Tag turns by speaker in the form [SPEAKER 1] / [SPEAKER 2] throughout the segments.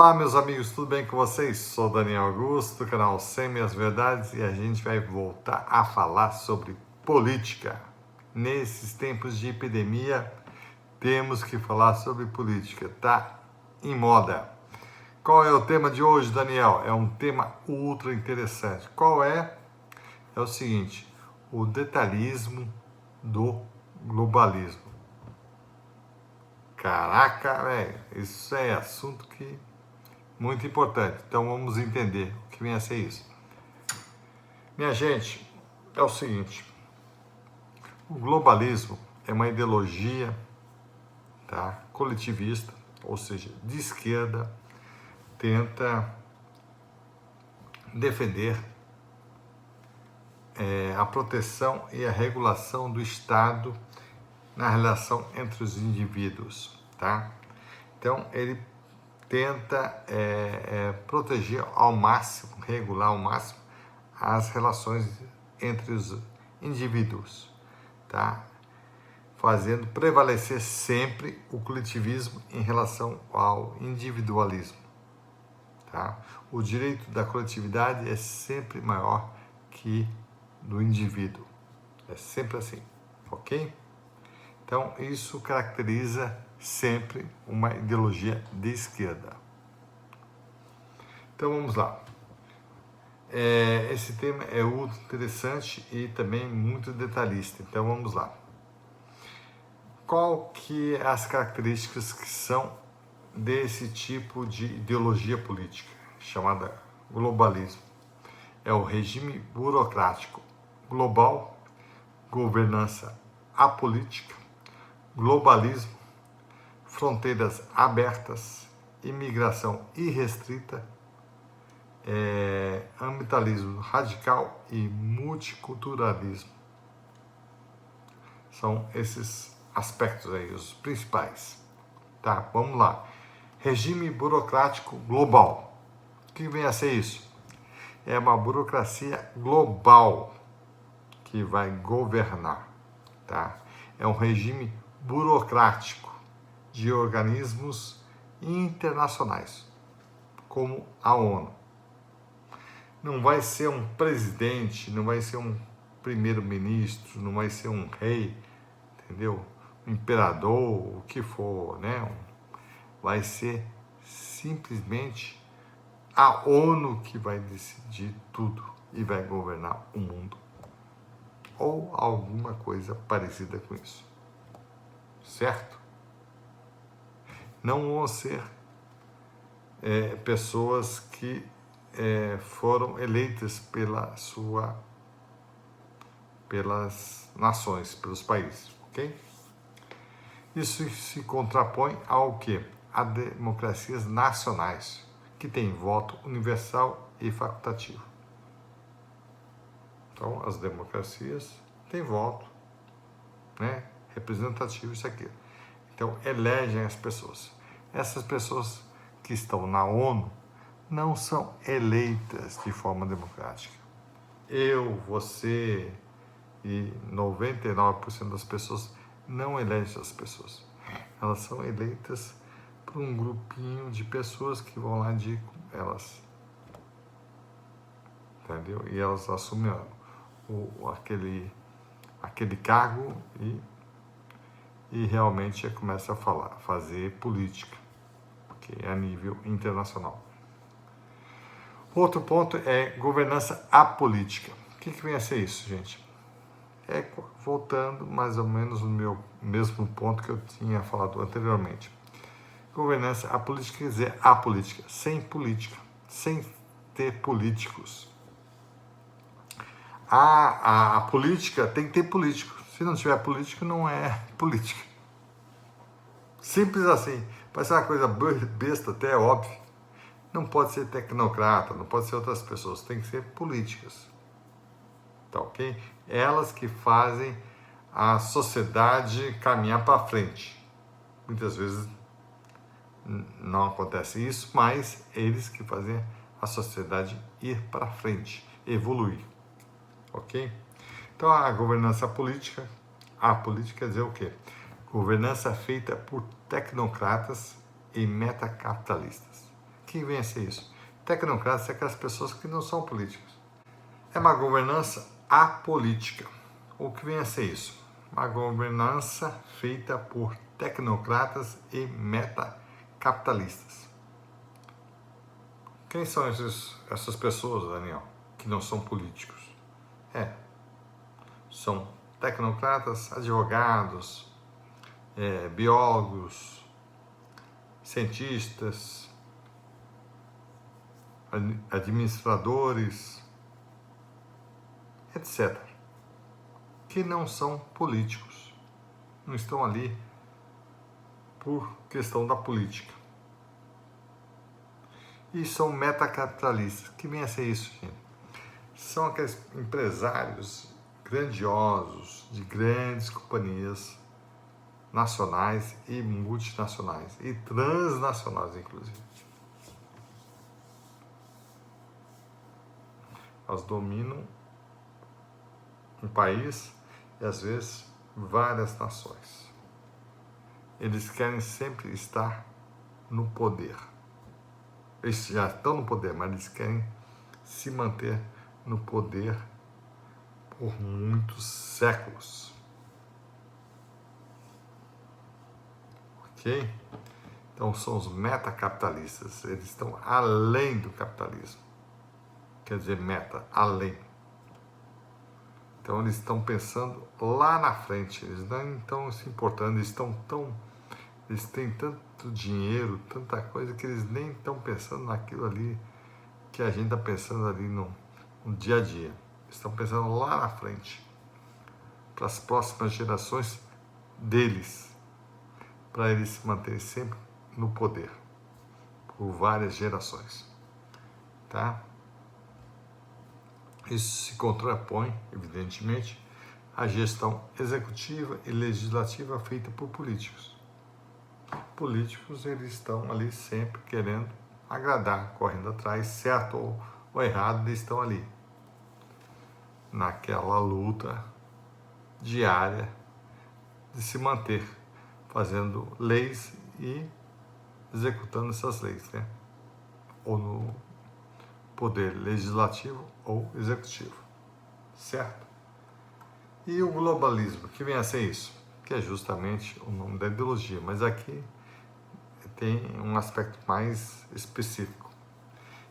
[SPEAKER 1] Olá, meus amigos, tudo bem com vocês? Sou Daniel Augusto, do canal Sem Minhas Verdades, e a gente vai voltar a falar sobre política. Nesses tempos de epidemia, temos que falar sobre política, tá em moda. Qual é o tema de hoje, Daniel? É um tema ultra interessante. Qual é? É o seguinte: o detalhismo do globalismo. Caraca, velho, isso é assunto que muito importante. Então vamos entender o que vem a ser isso. Minha gente, é o seguinte: o globalismo é uma ideologia, tá, coletivista, ou seja, de esquerda, tenta defender a proteção e a regulação do Estado na relação entre os indivíduos, tá? Então ele tenta proteger ao máximo, regular ao máximo as relações entre os indivíduos, tá? Fazendo prevalecer sempre o coletivismo em relação ao individualismo, tá? O direito da coletividade é sempre maior que do indivíduo, é sempre assim, ok? Então isso caracteriza sempre uma ideologia de esquerda. Então vamos lá. Esse tema é muito interessante e também muito detalhista. Então vamos lá. Qual que é as características que são desse tipo de ideologia política, chamada globalismo? É o regime burocrático global, governança apolítica, globalismo, fronteiras abertas, imigração irrestrita, ambientalismo radical e multiculturalismo. São esses aspectos aí, os principais. Tá, vamos lá. Regime burocrático global. O que vem a ser isso? É uma burocracia global que vai governar, tá? É um regime burocrático de organismos internacionais, como a ONU. Não vai ser um presidente, não vai ser um primeiro-ministro, não vai ser um rei, entendeu? Um imperador, o que for, né? Vai ser simplesmente a ONU que vai decidir tudo e vai governar o mundo. Ou alguma coisa parecida com isso. Certo? Não vão ser pessoas que foram eleitas pelas nações, pelos países, ok? Isso se contrapõe ao quê? A democracias nacionais, que têm voto universal e facultativo. Então, as democracias têm voto, né, representativo, isso aqui. Então, elegem as pessoas. Essas pessoas que estão na ONU não são eleitas de forma democrática. Eu, você e 99% das pessoas não elegem essas pessoas. Elas são eleitas por um grupinho de pessoas que vão lá de elas. Entendeu? E elas assumem aquele cargo e realmente começa a fazer política, que é a nível internacional. Outro ponto é governança apolítica. O que vem a ser isso, gente? Voltando mais ou menos no meu mesmo ponto que eu tinha falado anteriormente. Governança apolítica quer dizer apolítica, sem política, sem ter políticos. A política tem que ter político. Se não tiver político, não é política. Simples assim. Parece uma coisa besta, até óbvio. Não pode ser tecnocrata, não pode ser outras pessoas, tem que ser políticas. Tá ok? Elas que fazem a sociedade caminhar para frente. Muitas vezes não acontece isso, mas eles que fazem a sociedade ir para frente, evoluir. Ok? Então a governança política, a política quer dizer o quê? Governança feita por tecnocratas e metacapitalistas. que vem a ser isso? Tecnocratas são aquelas pessoas que não são políticos. É uma governança apolítica. O que vem a ser isso? Uma governança feita por tecnocratas e metacapitalistas. Quem são essas pessoas, Daniel, que não são políticos? São tecnocratas, advogados, biólogos, cientistas, administradores, etc., que não são políticos, não estão ali por questão da política. E são metacapitalistas. Que vem a ser isso, gente? São aqueles empresários grandiosos de grandes companhias nacionais e multinacionais e transnacionais, inclusive. Elas dominam um país e às vezes várias nações. Eles querem sempre estar no poder. Eles já estão no poder, mas eles querem se manter no poder por muitos séculos. Ok? Então são os metacapitalistas. Eles estão além do capitalismo. Quer dizer, meta, além. Então eles estão pensando lá na frente. Eles não estão se importando. Eles têm tanto dinheiro, tanta coisa, que eles nem estão pensando naquilo ali que a gente está pensando ali no dia a dia. Eles estão pensando lá na frente, para as próximas gerações deles, para eles se manterem sempre no poder, por várias gerações. Tá? Isso se contrapõe, evidentemente, à gestão executiva e legislativa feita por políticos. Políticos, eles estão ali sempre querendo agradar, correndo atrás, certo ou errado, eles estão ali naquela luta diária de se manter, fazendo leis e executando essas leis, né? Ou no poder legislativo ou executivo, certo? E o globalismo, que vem a ser isso? Que é justamente o nome da ideologia, mas aqui tem um aspecto mais específico.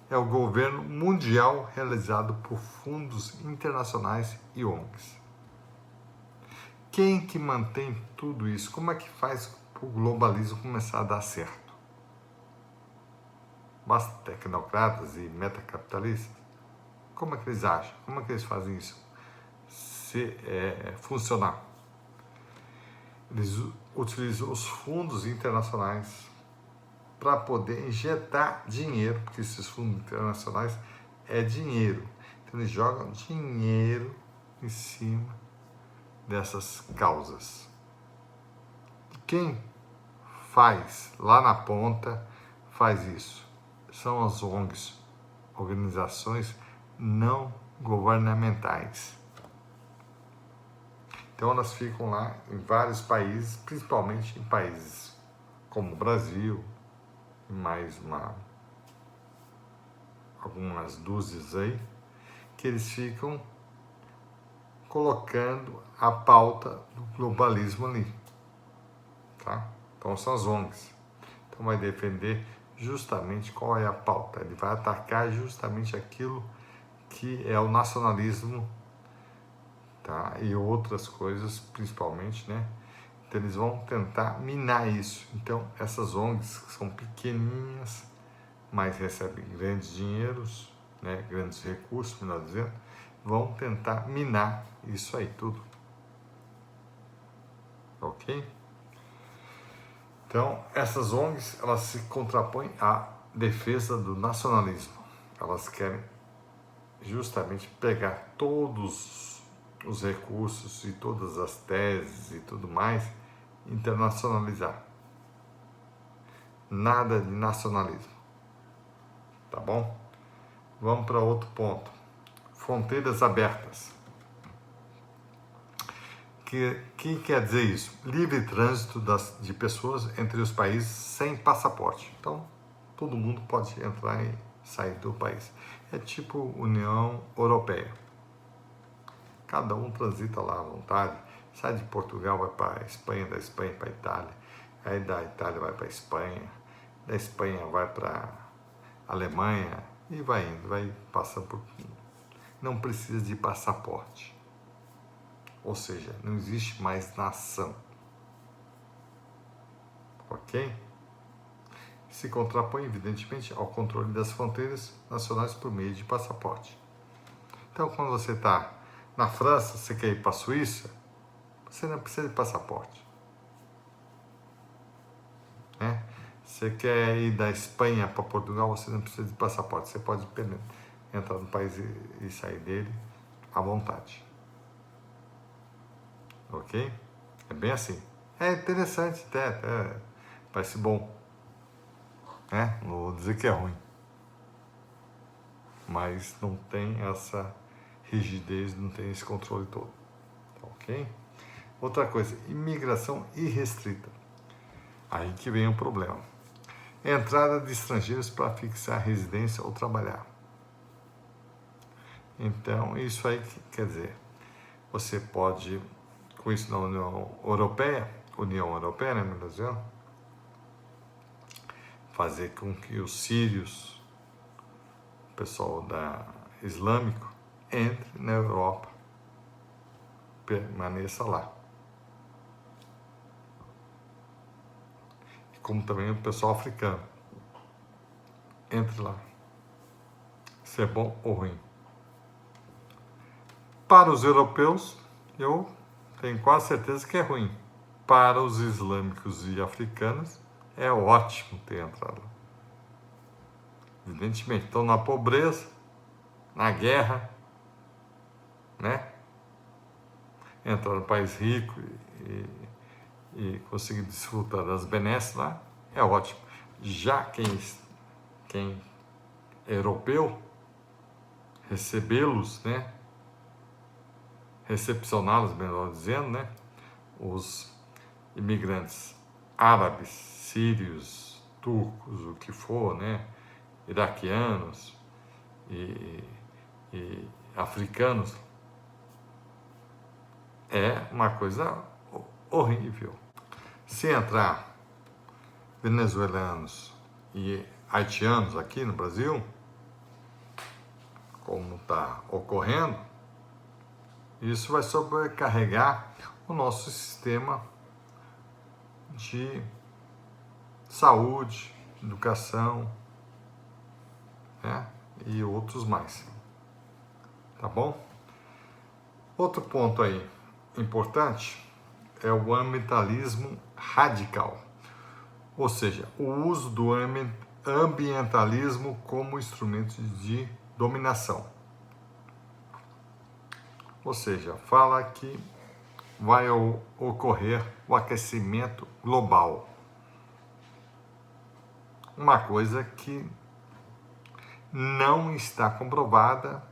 [SPEAKER 1] É o governo mundial realizado por fundos internacionais e ONGs. Quem que mantém tudo isso? Como é que faz para o globalismo começar a dar certo? Basta tecnocratas e metacapitalistas? Como é que eles agem? Como é que eles fazem isso funcionar? Eles utilizam os fundos internacionais para poder injetar dinheiro, porque esses fundos internacionais é dinheiro. Então eles jogam dinheiro em cima dessas causas. E quem faz lá na ponta faz isso? São as ONGs, organizações não governamentais. Então elas ficam lá em vários países, principalmente em países como o Brasil, mais algumas dúzias aí, que eles ficam colocando a pauta do globalismo ali, tá? Então são as ONGs. Então vai defender justamente qual é a pauta. Ele vai atacar justamente aquilo que é o nacionalismo, tá? E outras coisas, principalmente, né? Então eles vão tentar minar isso. Então essas ONGs que são pequenininhas, mas recebem grandes dinheiros, né? Grandes recursos, melhor dizendo, vão tentar minar isso aí tudo. Ok? Então, essas ONGs, elas se contrapõem à defesa do nacionalismo. Elas querem justamente pegar todos os recursos e todas as teses e tudo mais, internacionalizar. Nada de nacionalismo. Tá bom? Vamos para outro ponto. Fronteiras abertas. Que quer dizer isso? Livre trânsito de pessoas entre os países sem passaporte. Então, todo mundo pode entrar e sair do país. É tipo União Europeia. Cada um transita lá à vontade, sai de Portugal, vai para a Espanha, da Espanha para a Itália, aí da Itália vai para a Espanha, da Espanha vai para a Alemanha e vai indo, vai passando por... Não precisa de passaporte. Ou seja, não existe mais nação. Ok? Se contrapõe, evidentemente, ao controle das fronteiras nacionais por meio de passaporte. Então, quando você está na França, você quer ir para a Suíça, você não precisa de passaporte. Né? Você quer ir da Espanha para Portugal, você não precisa de passaporte. Você pode entrar no país e sair dele à vontade. Ok? É bem assim. É interessante até parece bom. Né? Não vou dizer que é ruim. Mas não tem essa rigidez, não tem esse controle todo. Ok? Outra coisa, imigração irrestrita. Aí que vem o problema. Entrada de estrangeiros para fixar residência ou trabalhar. Então, isso aí quer dizer, você pode, com isso na União Europeia, né, melhor dizendo, fazer com que os sírios, o pessoal islâmico, entre na Europa, permaneça lá. Como também o pessoal africano. Entre lá. Se é bom ou ruim. Para os europeus, eu tenho quase certeza que é ruim. Para os islâmicos e africanos, é ótimo ter entrado lá. Evidentemente, estão na pobreza, na guerra, né? Entrar no país rico e conseguir desfrutar das benesses lá, é ótimo. Já quem é europeu, recebê-los, né? Recepcioná-los, melhor dizendo, né? Os imigrantes árabes, sírios, turcos, o que for, né? Iraquianos e africanos, é uma coisa horrível. Se entrar venezuelanos e haitianos aqui no Brasil, como está ocorrendo, isso vai sobrecarregar o nosso sistema de saúde, educação, né? E outros mais. Tá bom? Outro ponto aí importante é o ambientalismo radical, ou seja, o uso do ambientalismo como instrumento de dominação. Ou seja, fala que vai ocorrer o aquecimento global. Uma coisa que não está comprovada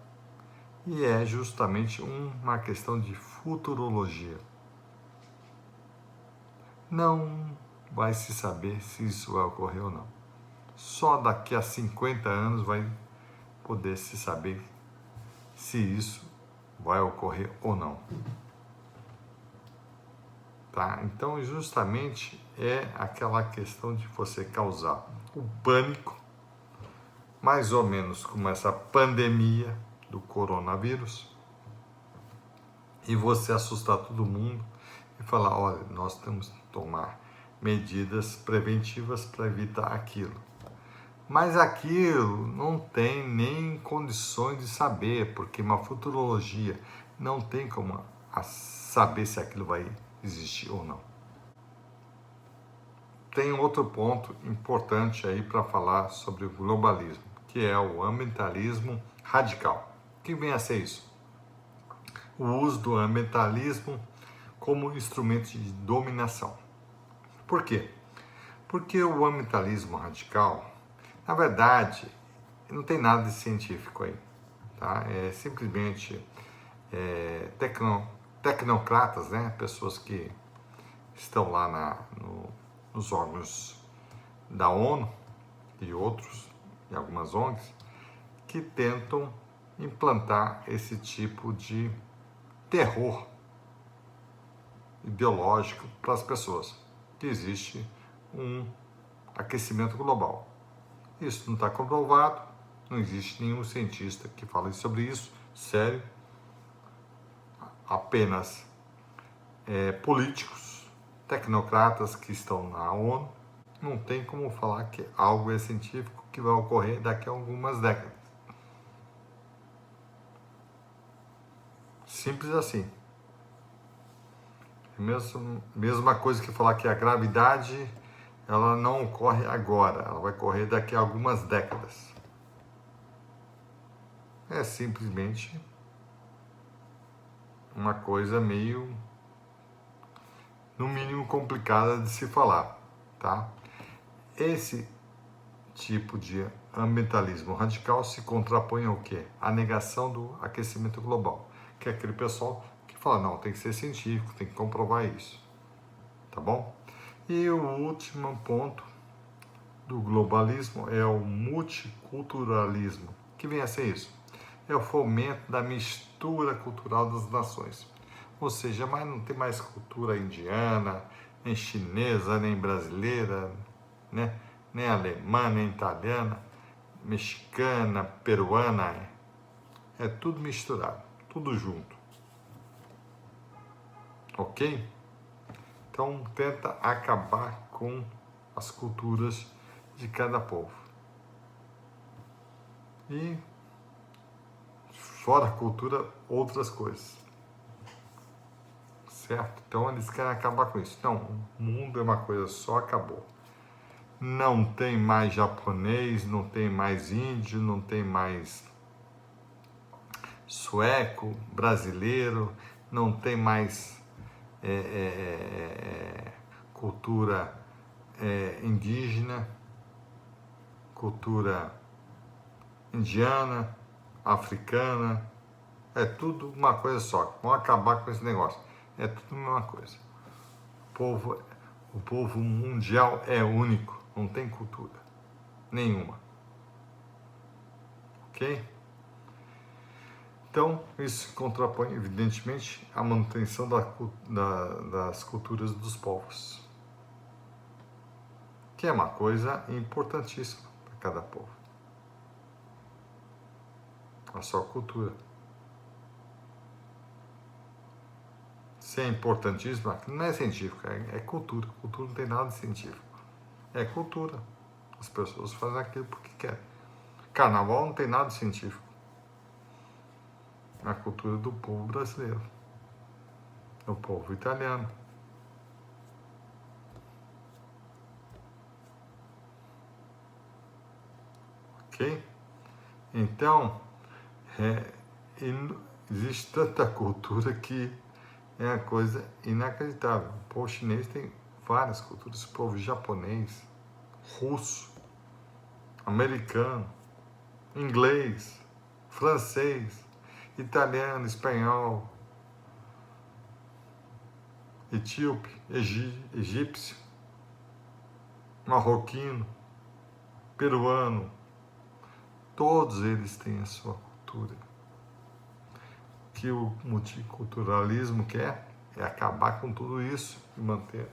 [SPEAKER 1] e é justamente uma questão de futurologia. Não vai se saber se isso vai ocorrer ou não. Só daqui a 50 anos vai poder se saber se isso vai ocorrer ou não. Tá? Então, justamente é aquela questão de você causar o pânico, mais ou menos como essa pandemia do coronavírus, e você assustar todo mundo e falar, olha, nós temos que tomar medidas preventivas para evitar aquilo. Mas aquilo não tem nem condições de saber, porque uma futurologia não tem como saber se aquilo vai existir ou não. Tem outro ponto importante aí para falar sobre o globalismo, que é o ambientalismo radical. O que vem a ser isso? O uso do ambientalismo como instrumento de dominação. Por quê? Porque o ambientalismo radical, na verdade, não tem nada de científico aí. Tá? É simplesmente tecnocratas, né? Pessoas que estão lá nos órgãos da ONU e outros, e algumas ONGs, que tentam implantar esse tipo de terror ideológico para as pessoas, que existe um aquecimento global. Isso não está comprovado, não existe nenhum cientista que fale sobre isso, sério, apenas políticos, tecnocratas que estão na ONU, não tem como falar que algo é científico que vai ocorrer daqui a algumas décadas. Simples assim. Mesma coisa que falar que a gravidade ela não ocorre agora, ela vai ocorrer daqui a algumas décadas. É simplesmente uma coisa meio, no mínimo, complicada de se falar, tá? Esse tipo de ambientalismo radical se contrapõe ao quê? A negação do aquecimento global, que é aquele pessoal que fala, não, tem que ser científico, tem que comprovar isso, tá bom? E o último ponto do globalismo é o multiculturalismo. O que vem a ser isso? É o fomento da mistura cultural das nações. Ou seja, mas não tem mais cultura indiana, nem chinesa, nem brasileira, né? Nem alemã, nem italiana, mexicana, peruana. É tudo misturado, tudo junto. Ok? Então tenta acabar com as culturas de cada povo. E fora a cultura, outras coisas. Certo? Então eles querem acabar com isso. Não, o mundo é uma coisa só, acabou. Não tem mais japonês, não tem mais índio, não tem mais sueco, brasileiro, não tem mais cultura indígena, cultura indiana, africana, é tudo uma coisa só. Vamos acabar com esse negócio. É tudo a mesma coisa. O povo mundial é único, não tem cultura nenhuma. Ok? Então, isso contrapõe, evidentemente, a manutenção das culturas dos povos, que é uma coisa importantíssima para cada povo. A sua cultura. Se é importantíssima, não é científica, é cultura. Cultura não tem nada de científico. É cultura. As pessoas fazem aquilo porque querem. Carnaval não tem nada de científico. É a cultura do povo brasileiro, do povo italiano. Ok? Então, existe tanta cultura que é uma coisa inacreditável. O povo chinês tem várias culturas. O povo japonês, russo, americano, inglês, francês, italiano, espanhol, etíope, egípcio, marroquino, peruano. Todos eles têm a sua cultura. O que o multiculturalismo quer é acabar com tudo isso e manter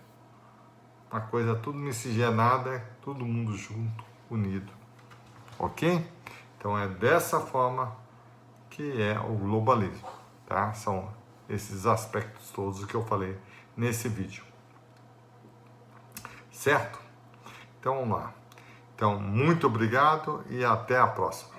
[SPEAKER 1] uma coisa tudo miscigenada, todo mundo junto, unido. Ok? Então é dessa forma que é o globalismo, tá? São esses aspectos todos que eu falei nesse vídeo. Certo? Então vamos lá. Então, muito obrigado e até a próxima.